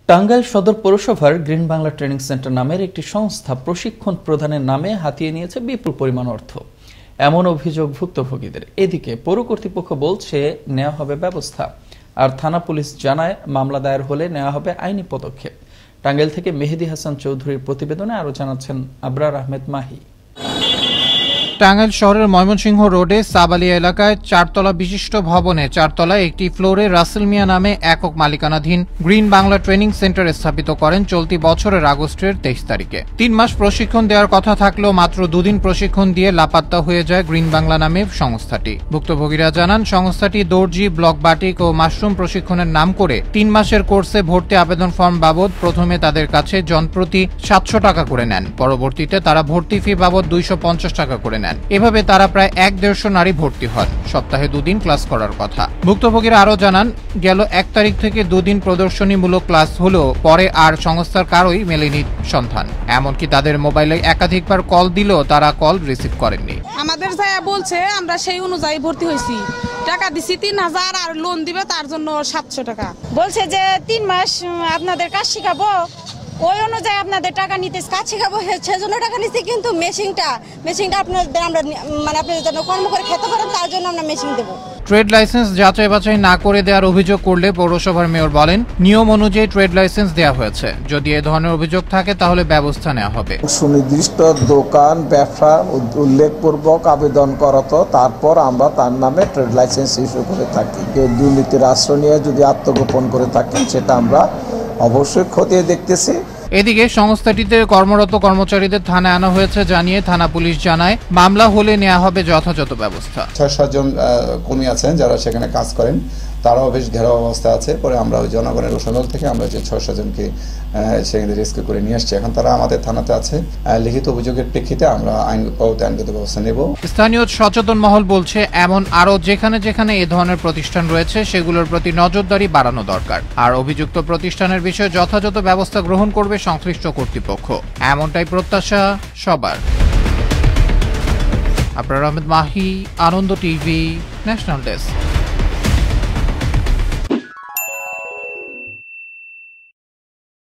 টাঙ্গাইল সদর পৌরসভার green Bangla training centre নামের একটি সংস্থা প্রশিক্ষণ প্রদানের নামে হাতিয়ে নিয়েছে বিপুল পরিমাণ অর্থ। এমন অভিযোগ ভুক্তভোগীদের। এদিকে পৌর কর্তৃপক্ষ বলছে নেওয়া হবে ব্যবস্থা, আর থানা পুলিশ জানায় মামলা দায়ের হলে নেওয়া হবে আইনি পদক্ষেপ। টাঙ্গাইল থেকে মেহেদী হাসান চৌধুরীর প্রতিবেদনে আরো জানাচ্ছেন আবরার আহমেদ মাহি। টাঙ্গাইল শহরের ময়মনসিংহ রোডে সাবালিয়া এলাকায় 4 তলা বিশিষ্ট ভবনে 4 তলায় একটি ফ্লোরে রাসেল মিয়া নামে একক মালিকানাধীন গ্রিন বাংলা ট্রেনিং সেন্টার স্থাপিত করেন চলতি বছরের আগস্টের 23 তারিখে। 3 মাস প্রশিক্ষণ দেওয়ার কথা থাকলেও মাত্র 2 দিন প্রশিক্ষণ দিয়ে লাপাত্তা হয়ে যায় গ্রিন বাংলা নামের সংস্থাটি। ভুক্তভোগীরা জানান, সংস্থাটি দর্জি, ব্লক বাটিক ও মাশরুম প্রশিক্ষণের নাম করে 3 মাসের কোর্সে ভর্তি আবেদন ফর্ম বাবদ প্রথমে তাদের কাছে জনপ্রতি 700 টাকা করে নেন। পরবর্তীতে তারা ভর্তি ফি বাবদ 250 টাকা করে নেন। এভাবে তারা প্রায় 150 নারী ভর্তি হন। সপ্তাহে 2 দিন ক্লাস করার কথা। ভুক্তভোগীরা আরো জানান, গেল 1 তারিখ থেকে 2 দিন প্রদর্শনীমূলক ক্লাস হলেও পরে আর সংস্থার কারোই মেলেনি সন্ধান। এমনকি তাদের মোবাইলে একাধিকবার কল দিলেও তারা কল রিসিভ করেননি। আমাদের যা বলছে আমরা সেই অনুযায়ী ভর্তি হয়েছি, টাকা দিছি 3000 আর লোন দিবে তার জন্য 700 টাকা। বলছে যে 3 মাস আপনাদের কাজ শিখাবো, ওই অনুযায়ী আপনাদের টাকা নিতে, কাজ শিখাবো সেজন্য টাকা নিচ্ছি, কিন্তু মেশিনটা আপনাদের আমরা মানে আপনাদের জন্য কর্ম করে খেতে পারেন তার জন্য আমরা মেশিন দেবো। ট্রেড লাইসেন্স যাচাই বাছাই না করে দেওয়ার অভিযোগ করলে পৌরসভার মেয়র বলেন, নিয়ম অনুযায়ী ট্রেড লাইসেন্স দেওয়া হয়েছে, যদি এ ধরনের অভিযোগ থাকে তাহলে ব্যবস্থা নেওয়া হবে। সুনির্দিষ্ট দোকান ব্যবসা উল্লেখপূর্বক আবেদন করত, তারপর আমরা তার নামে ট্রেড লাইসেন্স ইস্যু করে থাকি। কেউ দুর্নীতির আশ্রয় নিয়ে যদি আত্মগোপন করে থাকেন সেটা আমরা অবশ্যই খতিয়ে দেখতেছি। এদিকে সংস্থাটিতে কর্মরত কর্মচারীদের থানায় আনা হয়েছে জানিয়ে থানা পুলিশ জানায়, মামলা হলে নেওয়া হবে যথাযথ ব্যবস্থা। 6-7 জন কর্মী আছেন যারা সেখানে কাজ করেন, তারাও বেশ ঘেরাও অবস্থা আছে। পরে আমরা ওই জনগণের রোষানল থেকে আমরা যে 6-7 জনকে সেখানে রেস্কিউ করে নিয়ে আসছি। এখন তারা আমাদের থানাতে আছে। লিখিত অভিযোগের প্রেক্ষিতে আমরা আইনগত ব্যবস্থা নেব। স্থানীয় সচেতন মহল বলছে, এমন আরো যেখানে যেখানে এ ধরনের প্রতিষ্ঠান রয়েছে সেগুলোর প্রতি নজরদারি বাড়ানো দরকার, আর অভিযুক্ত প্রতিষ্ঠানের বিষয়ে যথাযথ ব্যবস্থা গ্রহণ করবে সংশ্লিষ্ট কর্তৃপক্ষ। এমনটাই প্রত্যাশা সবার। আবরার আহমেদ মাহি, আনন্দ টিভি, ন্যাশনাল ডেস্ক।